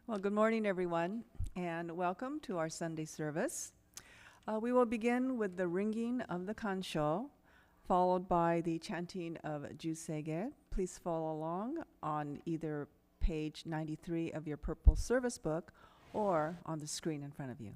Well, good morning, everyone, and welcome to our Sunday service. We will begin with the ringing of the kansho, followed by the chanting of Jusege. Please follow along on either page 93 of your purple service book or on the screen in front of you.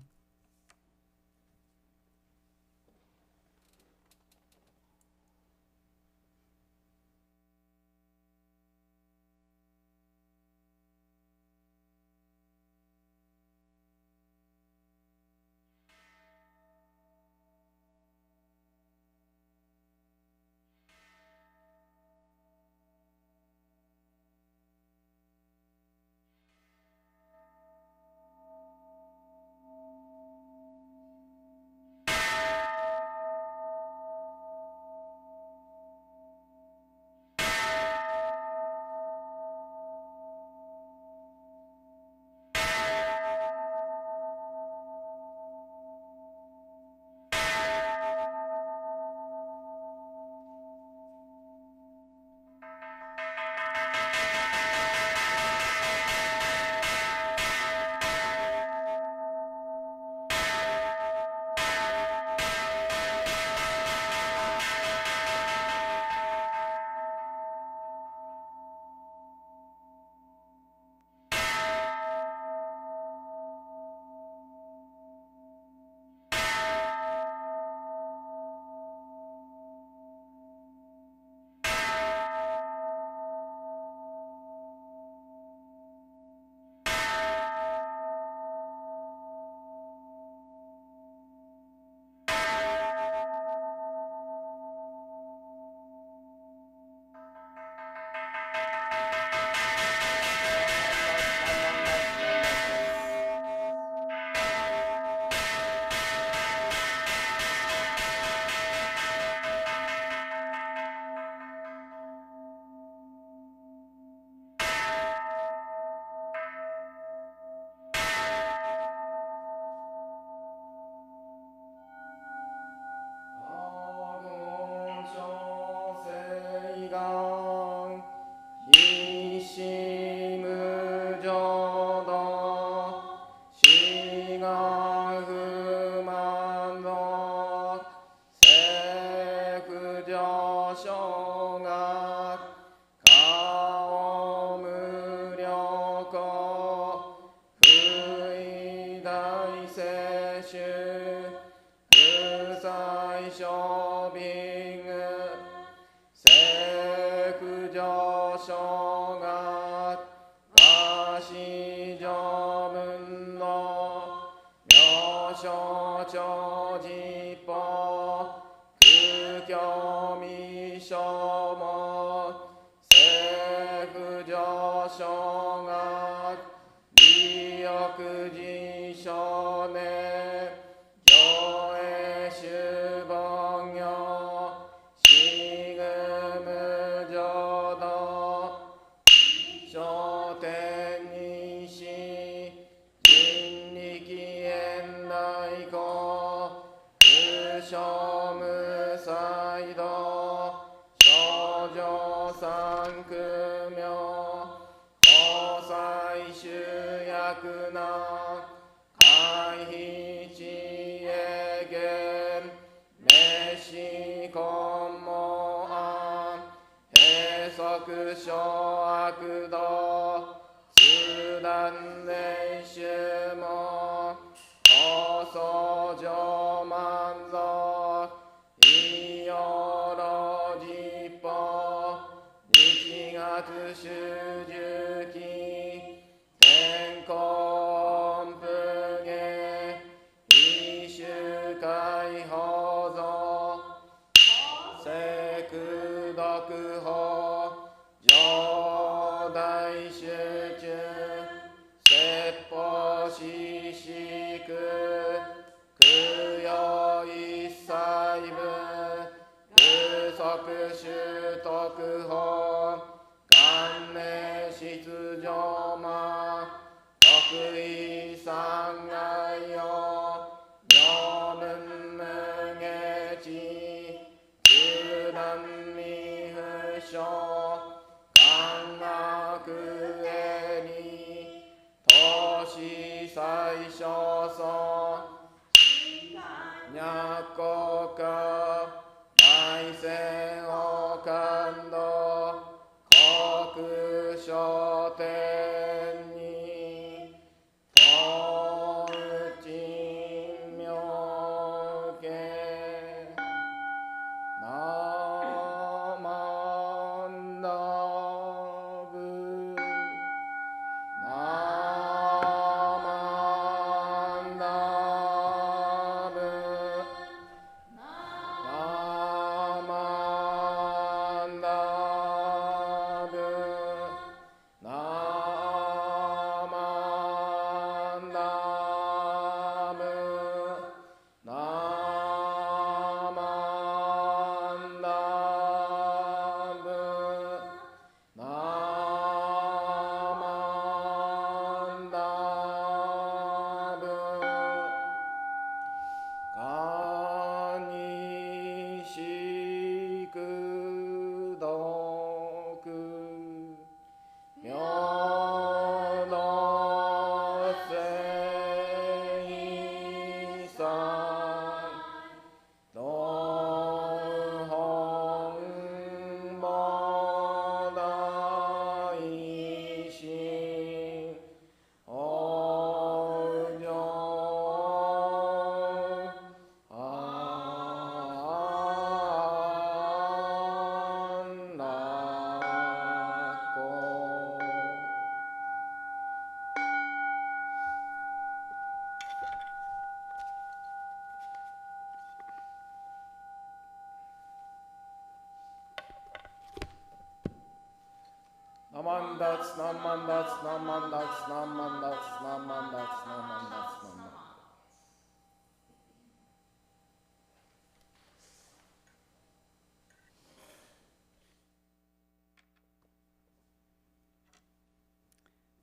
Namandats, namandats, namandats, namandats, namandats, namandats, namandats.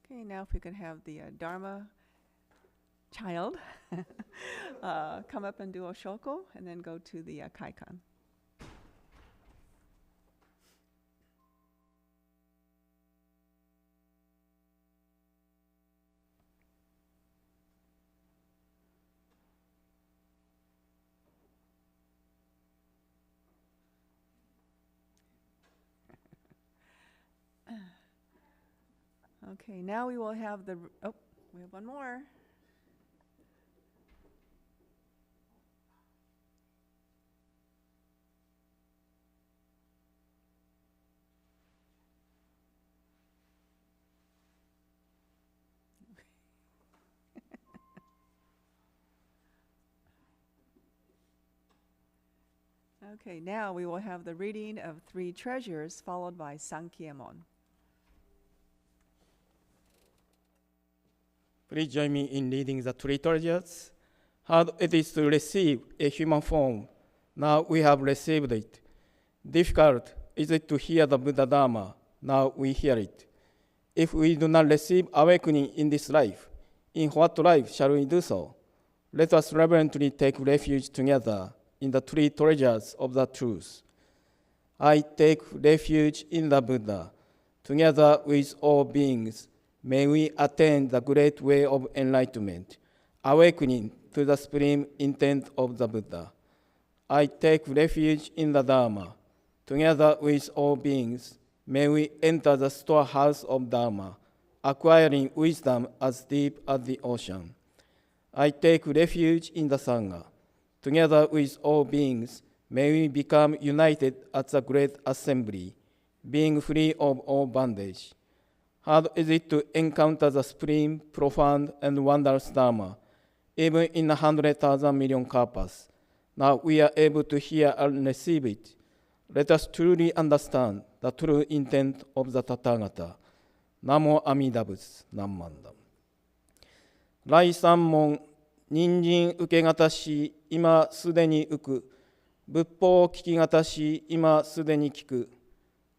Okay, now if we could have the Dharma child come up and do Oshoko, and then go to the Kaikan. Okay, now we will have the, oh, we have one more. Okay, now we will have the reading of three treasures, followed by Sankyemon. Please join me in reading the three treasures. Hard it is to receive a human form. Now we have received it. Difficult is it to hear the Buddha Dharma. Now we hear it. If we do not receive awakening in this life, in what life shall we do so? Let us reverently take refuge together in the three treasures of the truth. I take refuge in the Buddha. Together with all beings, may we attain the great way of enlightenment, awakening to the supreme intent of the Buddha. I take refuge in the Dharma. Together with all beings, may we enter the storehouse of Dharma, acquiring wisdom as deep as the ocean. I take refuge in the Sangha. Together with all beings, may we become united at the great assembly, being free of all bondage. Hard is it to encounter the supreme, profound, and wondrous Dharma, even in 100,000 million kalpas. Now we are able to hear and receive it. Let us truly understand the true intent of the Tathagata. Namo Amida Butsu, Nammandam. 来三門、人参受けがたし、今すでに受く。仏法聞きがたし、今すでに聞く。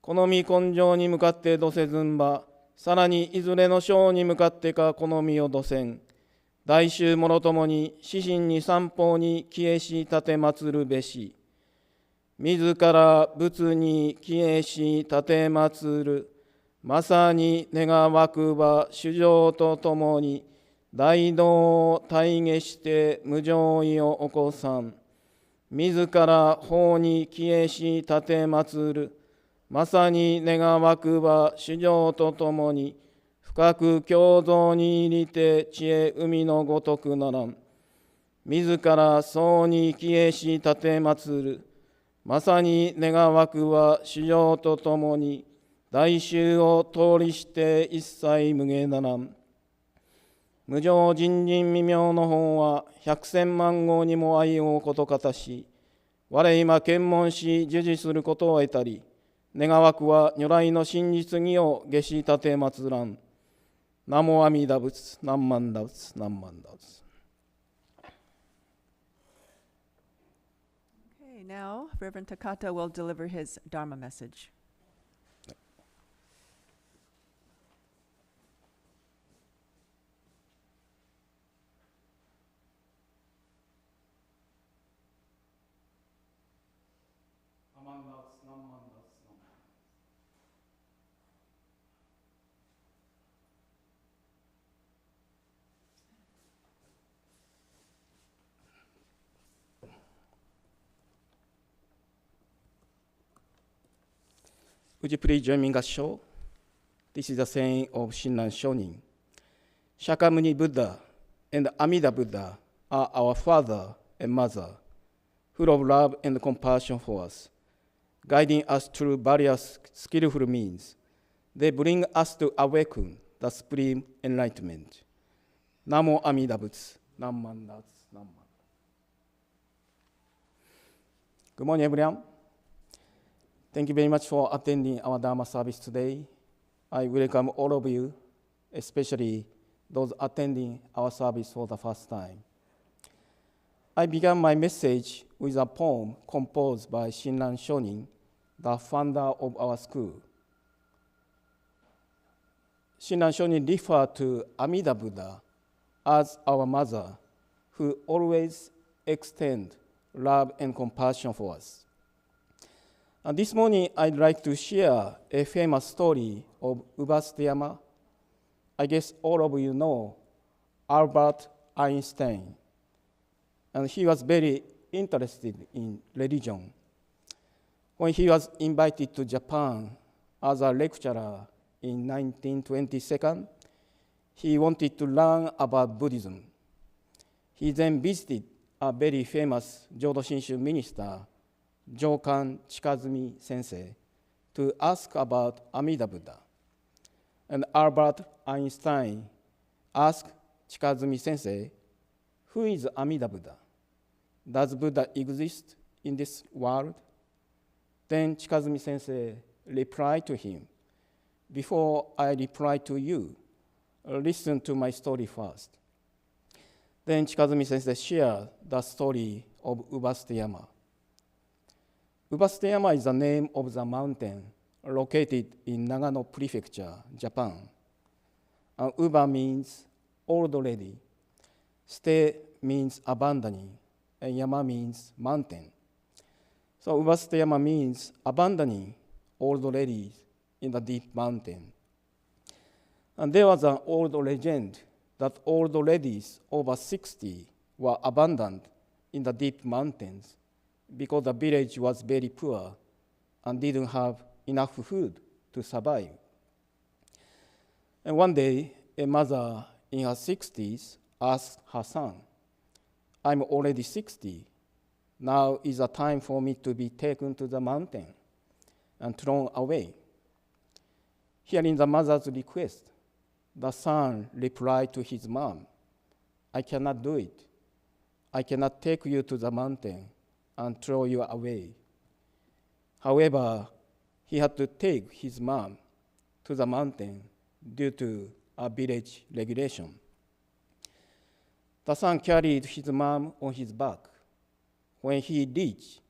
好み根性に向かってどせずんば、さらにいずれの章に向かってか好みをどせん。大衆もろともに、四神に三方に消えし立て祀るべし。自ら仏に消えし立て祀る。まさに願わくば主情とともに、大道を体現して無常意を起こさん。自ら法に消えし立て祀る。まさに願わくば主情とともに、深く共同に入りて知恵海のごとくならん。自ら僧に消えし立て祀る。まさに願わくは主情とともに、大衆を通りして一切無碍ならん。無常人人未明の本は百千万号にも愛をことかたし、我今検問し授事することを得たり、願わくは如来の真実義を下し立て祀らん。ナモ阿弥陀仏、南万陀仏、南万陀仏。Okay, now Reverend Takata will deliver his Dharma message. Would you please join me in Gassho? This is the saying of Shinran Shonin. Shakyamuni Buddha and Amida Buddha are our father and mother, full of love and compassion for us, guiding us through various skillful means. They bring us to awaken the supreme enlightenment. Namo Amida Butsu. Namman Butsu. Namman. Good morning, everyone. Thank you very much for attending our Dharma service today. I welcome all of you, especially those attending our service for the first time. I began my message with a poem composed by Shinran Shonin, the founder of our school. Shinran Shonin referred to Amida Buddha as our mother, who always extends love and compassion for us. And this morning, I'd like to share a famous story of Ubasuteyama. I guess all of you know Albert Einstein. And he was very interested in religion. When he was invited to Japan as a lecturer in 1922, he wanted to learn about Buddhism. He then visited a very famous Jodo Shinshu minister, Jokan Chikazumi Sensei, to ask about Amida Buddha. And Albert Einstein asked Chikazumi Sensei, "Who is Amida Buddha? Does Buddha exist in this world?" Then Chikazumi Sensei replied to him, "Before I reply to you, listen to my story first." Then Chikazumi Sensei shared the story of Ubasuteyama. Ubasuteyama is the name of the mountain located in Nagano Prefecture, Japan. And Uba means old lady, Ste means abandoning, and Yama means mountain. So Ubasuteyama means abandoning old ladies in the deep mountain. And there was an old legend that old ladies over 60 were abandoned in the deep mountains because the village was very poor and didn't have enough food to survive. And one day, a mother in her 60s asked her son, "I'm already 60. Now is the time for me to be taken to the mountain and thrown away." Hearing the mother's request, the son replied to his mom, "I cannot do it. I cannot take you to the mountain and throw you away." However, he had to take his mom to the mountain due to a village regulation. The son carried his mom on his back. When he reached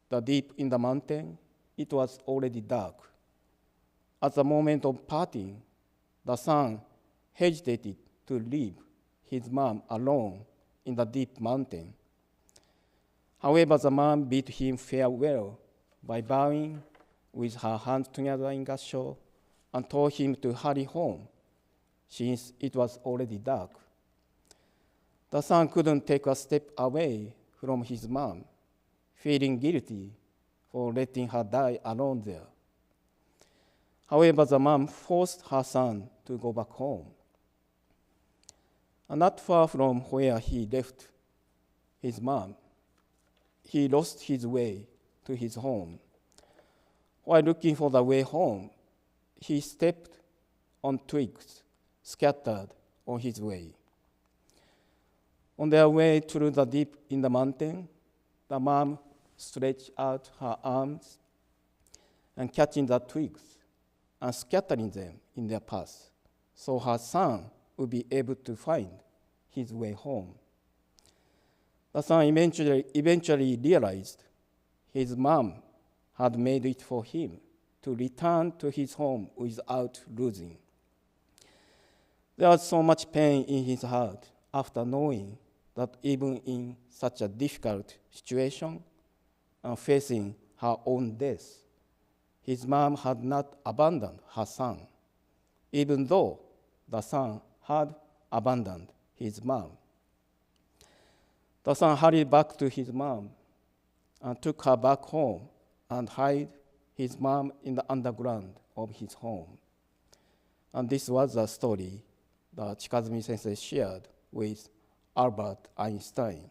the deep in the mountain, it was already dark. At the moment of parting, the son hesitated to leave his mom alone in the deep mountain. However, the mom bid him farewell by bowing with her hands together in gassho and told him to hurry home since it was already dark. The son couldn't take a step away from his mom, feeling guilty for letting her die alone there. However, the mom forced her son to go back home. And not far from where he left his mom, he lost his way to his home. While looking for the way home, he stepped on twigs scattered on his way. On their way through the deep in the mountain, the mom stretched out her arms and catching the twigs and scattering them in their path, so her son would be able to find his way home. The son eventually realized his mom had made it for him to return to his home without losing. There was so much pain in his heart after knowing that even in such a difficult situation and facing her own death, his mom had not abandoned her son, even though the son had abandoned his mom. The son hurried back to his mom and took her back home and hid his mom in the underground of his home. And this was the story that Chikazumi Sensei shared with Albert Einstein.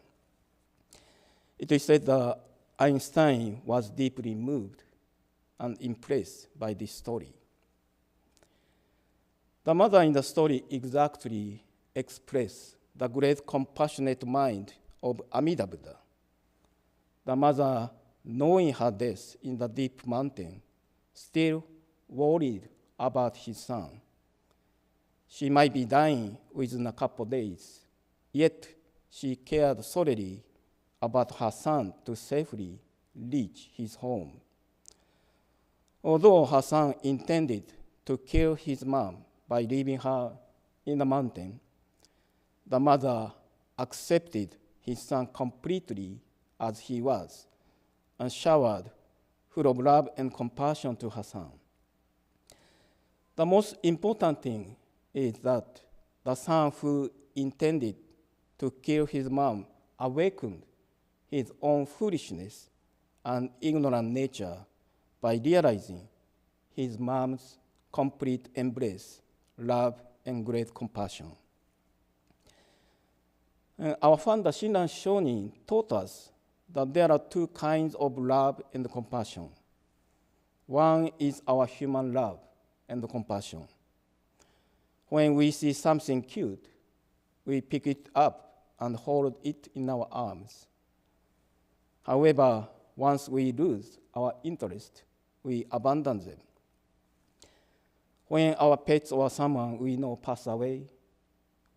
It is said that Einstein was deeply moved and impressed by this story. The mother in the story exactly expressed the great compassionate mind of Amida Buddha. The mother, knowing her death in the deep mountain, still worried about his son. She might be dying within a couple days, yet she cared solely about her son to safely reach his home. Although her son intended to kill his mom by leaving her in the mountain, the mother accepted his son completely as he was and showered full of love and compassion to her son. The most important thing is that the son who intended to kill his mom awakened his own foolishness and ignorant nature by realizing his mom's complete embrace, love, and great compassion. And our founder, Shinran Shonin, taught us that there are two kinds of love and compassion. One is our human love and compassion. When we see something cute, we pick it up and hold it in our arms. However, once we lose our interest, we abandon them. When our pets or someone we know pass away,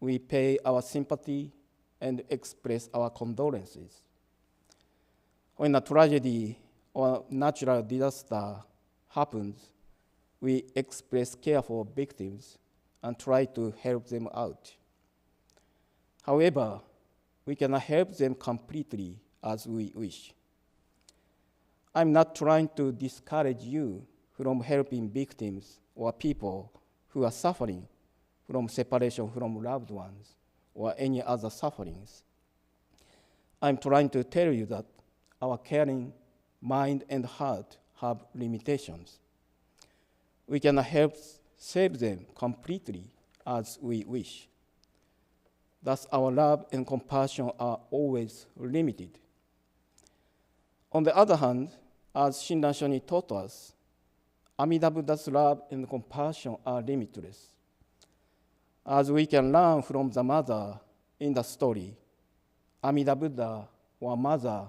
we pay our sympathy and express our condolences. When a tragedy or natural disaster happens, we express care for victims and try to help them out. However, we cannot help them completely as we wish. I'm not trying to discourage you from helping victims or people who are suffering from separation from loved ones or any other sufferings. I'm trying to tell you that our caring mind and heart have limitations. We cannot help save them completely as we wish. Thus, our love and compassion are always limited. On the other hand, as Shinran Shonin taught us, Amida Buddha's love and compassion are limitless. As we can learn from the mother in the story, Amida Buddha, or mother,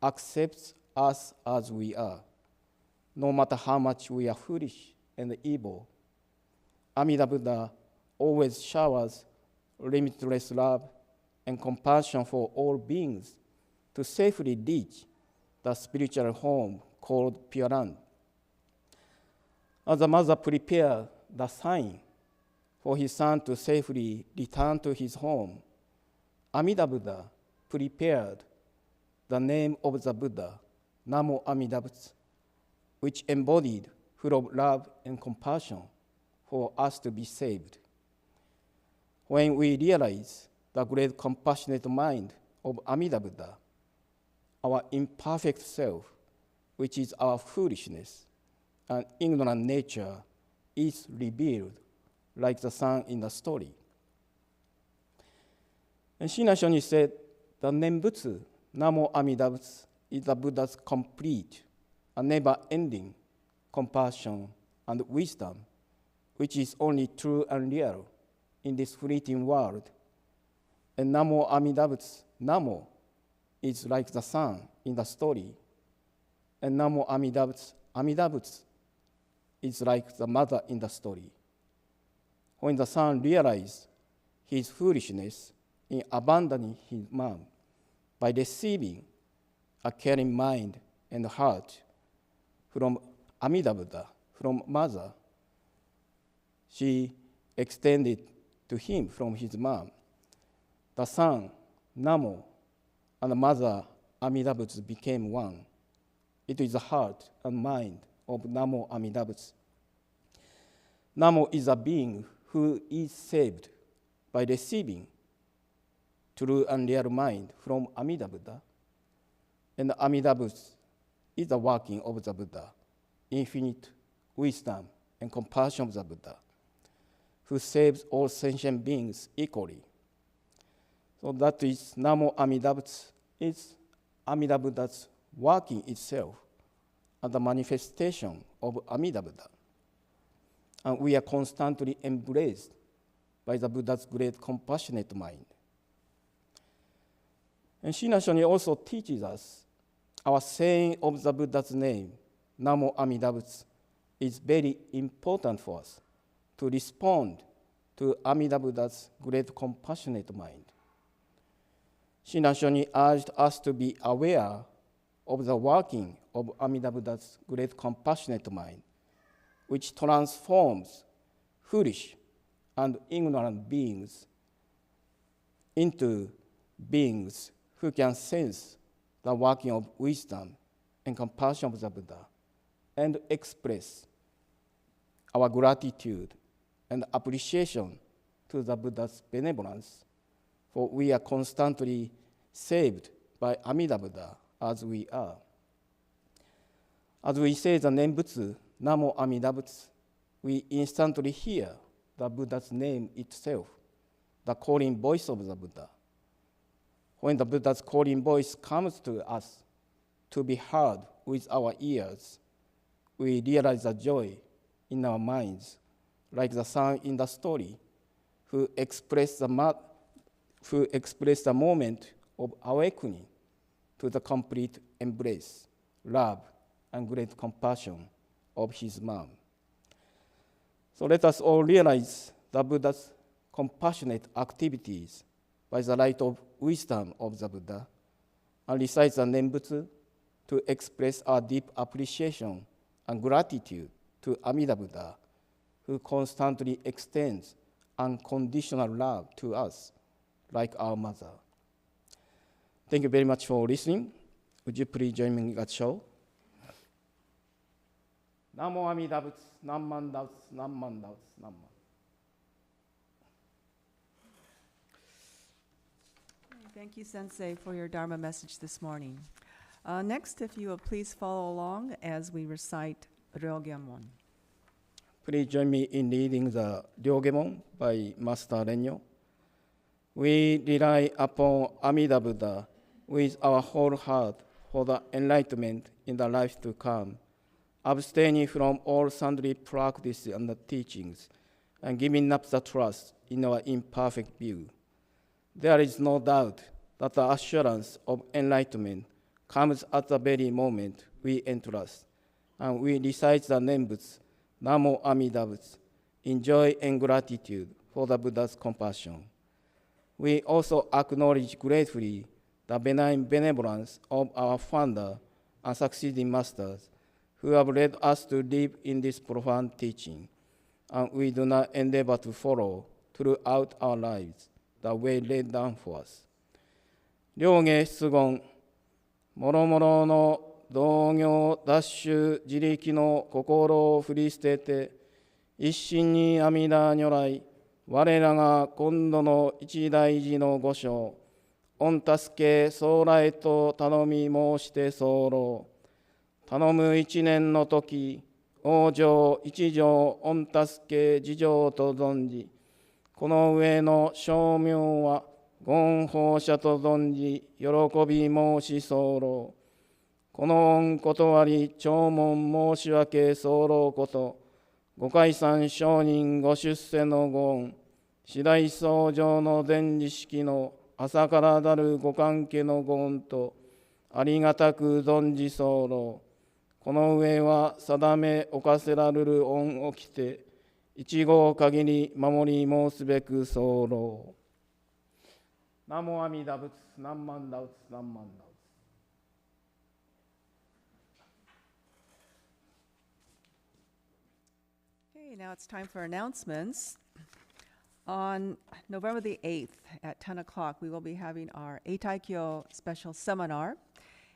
accepts us as we are, no matter how much we are foolish and evil. Amida Buddha always showers limitless love and compassion for all beings to safely reach the spiritual home called Pure Land. As the mother prepared the sign for his son to safely return to his home, Amida Buddha prepared the name of the Buddha, Namo Amida Butsu, which embodied full of love and compassion for us to be saved. When we realize the great compassionate mind of Amida Buddha, our imperfect self, which is our foolishness and ignorant nature, is revealed like the sun in the story. And Shinran Shonin said, the Nembutsu, Namo Amida Butsu, is the Buddha's complete and never-ending compassion and wisdom, which is only true and real in this fleeting world. And Namo Amida Butsu, Namo, is like the sun in the story. And Namo Amida Butsu, Amida Butsu, is like the mother in the story. When the son realized his foolishness in abandoning his mom by receiving a caring mind and heart from Amida Buddha, from mother, she extended to him from his mom. The son, Namo, and the mother, Amida Butsu, became one. It is the heart and mind of Namo Amida Butsu. Namo is a being who is saved by receiving true and real mind from Amida Buddha. And Amida Butsu is the working of the Buddha, infinite wisdom and compassion of the Buddha, who saves all sentient beings equally. So that is Namo Amida Butsu, is Amida Buddha's working itself and the manifestation of Amida Buddha. And we are constantly embraced by the Buddha's great compassionate mind. And Shinran Shonin also teaches us our saying of the Buddha's name, Namo Amida Butsu, is very important for us to respond to Amida Buddha's great compassionate mind. Shinran Shonin urged us to be aware of the working of Amida Buddha's great compassionate mind, which transforms foolish and ignorant beings into beings who can sense the working of wisdom and compassion of the Buddha and express our gratitude and appreciation to the Buddha's benevolence, for we are constantly saved by Amida Buddha as we are. As we say the Nembutsu, Namo Amida Butsu, we instantly hear the Buddha's name itself, the calling voice of the Buddha. When the Buddha's calling voice comes to us to be heard with our ears, we realize the joy in our minds, like the son in the story who expressed the moment of awakening to the complete embrace, love, and great compassion of his mom. So let us all realize the Buddha's compassionate activities by the light of wisdom of the Buddha, and recite the Nembutsu to express our deep appreciation and gratitude to Amida Buddha, who constantly extends unconditional love to us like our mother. Thank you very much for listening. Would you please join me at show? Namo Amida Butsu, Namman Dautsu, Namman Dautsu, Namman. Thank you, Sensei, for your Dharma message this morning. Next, if you will please follow along as we recite Ryogemon. Please join me in reading the Ryogemon by Master Renyo. We rely upon Amida Buddha with our whole heart for the enlightenment in the life to come, abstaining from all sundry practices and teachings, and giving up the trust in our imperfect view. There is no doubt that the assurance of enlightenment comes at the very moment we entrust, and we recite the Nembutsu, Namo Amida Butsu, in joy and gratitude for the Buddha's compassion. We also acknowledge gratefully the benign benevolence of our founder and succeeding masters who have led us to live in this profound teaching, and we do not endeavor to follow throughout our lives the way laid down for us. 両下出言、もろもろの同業脱出自力の心を振り捨てて、一心に阿弥陀如来、我らが今度の一大事の御所、御助け総来と頼み申して候。頼む一年の時、往生一条御助け事情と存じ、この上の称名は言法者と存じ、喜び申し候。この恩断り弔問申し訳候こと、ご解散承認ご出世のご恩、次第僧正の前儀式の朝からなるご関係のご恩と、ありがたく存じ候。この上は定めおかせられる恩をきて、一号限り守り申すべく候。ナモ阿弥陀仏、南万陀仏、南万陀仏。Okay, now it's time for announcements. On November the 8th at 10 o'clock, we will be having our Eitaikyo special seminar.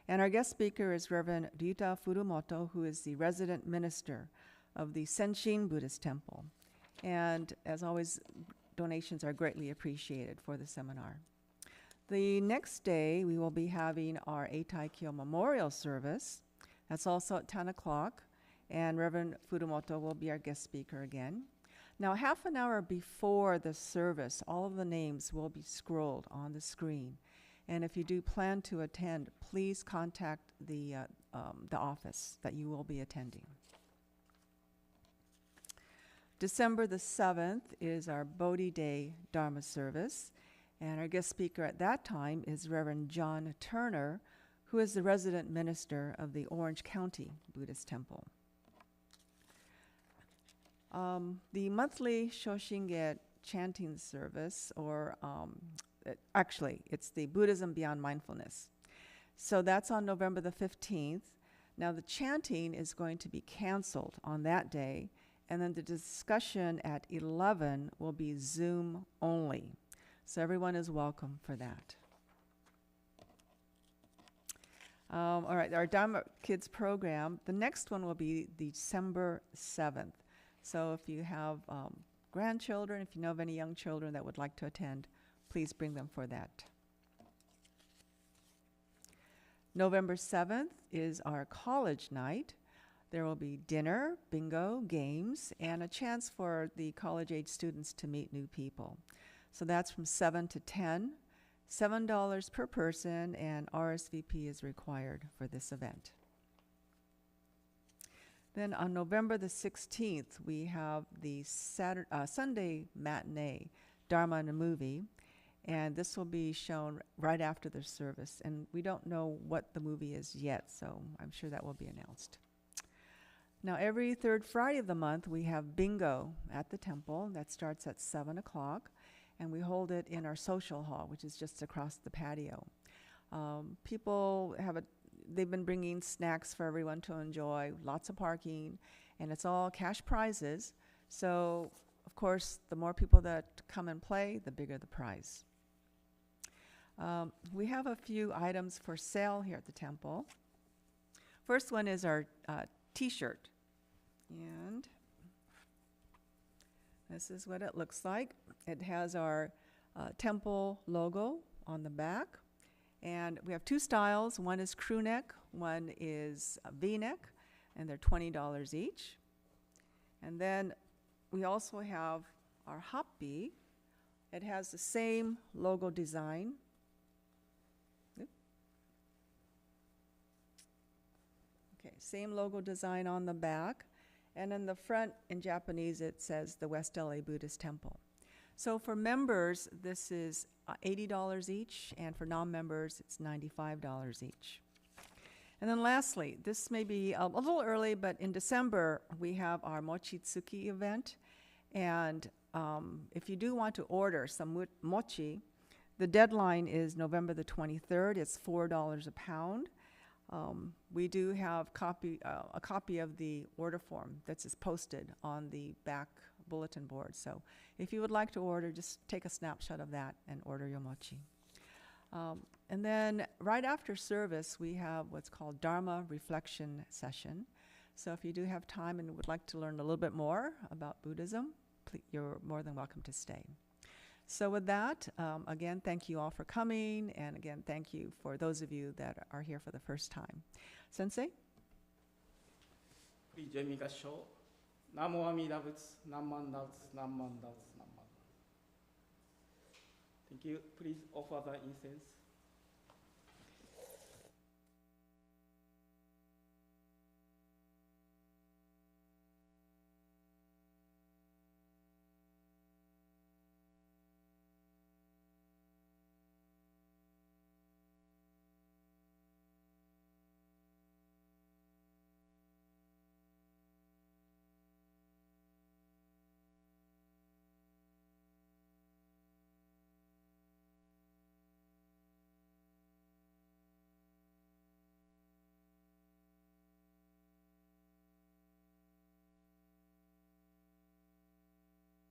And our guest speaker is Reverend Ryuta Furumoto, who is the resident minister of the Senshin Buddhist Temple. And as always, donations are greatly appreciated for the seminar. The next day, we will be having our Eitaikyo memorial service. That's also at 10 o'clock. And Reverend Furumoto will be our guest speaker again. Now, half an hour before the service, all of the names will be scrolled on the screen. And if you do plan to attend, please contact the office that you will be attending. December the 7th is our Bodhi Day Dharma service. And our guest speaker at that time is Reverend John Turner, who is the resident minister of the Orange County Buddhist Temple. The monthly Shoshinge chanting service, or actually, it's the Buddhism Beyond Mindfulness. So that's on November the 15th. Now, the chanting is going to be canceled on that day, and then the discussion at 11 will be Zoom only. So everyone is welcome for that. All right, our Dharma Kids program, the next one will be December 7th. So if you have grandchildren, if you know of any young children that would like to attend, please bring them for that. November 7th is our college night. There will be dinner, bingo, games, and a chance for the college-age students to meet new people. So that's from 7 to 10, $7 per person, and RSVP is required for this event. Then on November the 16th, we have the Sunday matinee, Dharma and a movie, and this will be shown right after the service. And we don't know what the movie is yet, so I'm sure that will be announced. Now, every third Friday of the month, we have bingo at the temple. That starts at 7 o'clock, and we hold it in our social hall, which is just across the patio. People they've been bringing snacks for everyone to enjoy, lots of parking, and it's all cash prizes. So, of course, the more people that come and play, the bigger the prize. We have a few items for sale here at the temple. First one is our t-shirt. And this is what it looks like. It has our temple logo on the back. And we have two styles. One is crew neck, one is a V-neck, and they're $20 each. And then we also have our happi. It has the same logo design. Okay, same logo design on the back. And in the front, in Japanese, it says the West LA Buddhist Temple. So for members, this is $80 each, and for non-members, it's $95 each. And then lastly, this may be a little early, but in December, we have our Mochitsuki event. And if you do want to order some mochi, the deadline is November the 23rd. It's $4 a pound. We do have a copy of the order form that's posted on the back bulletin board. So if you would like to order, just take a snapshot of that and order your mochi. And then right after service, we have what's called Dharma reflection session. So if you do have time and would like to learn a little bit more about Buddhism, you're more than welcome to stay. So with that, again, thank you all for coming, and again, thank you for those of you that are here for the first time. Sensei? Please join me, Gasho. Namo Amida Butsu, Namman Dautsu, Namman Dautsu, Namman. Thank you. Please offer the incense.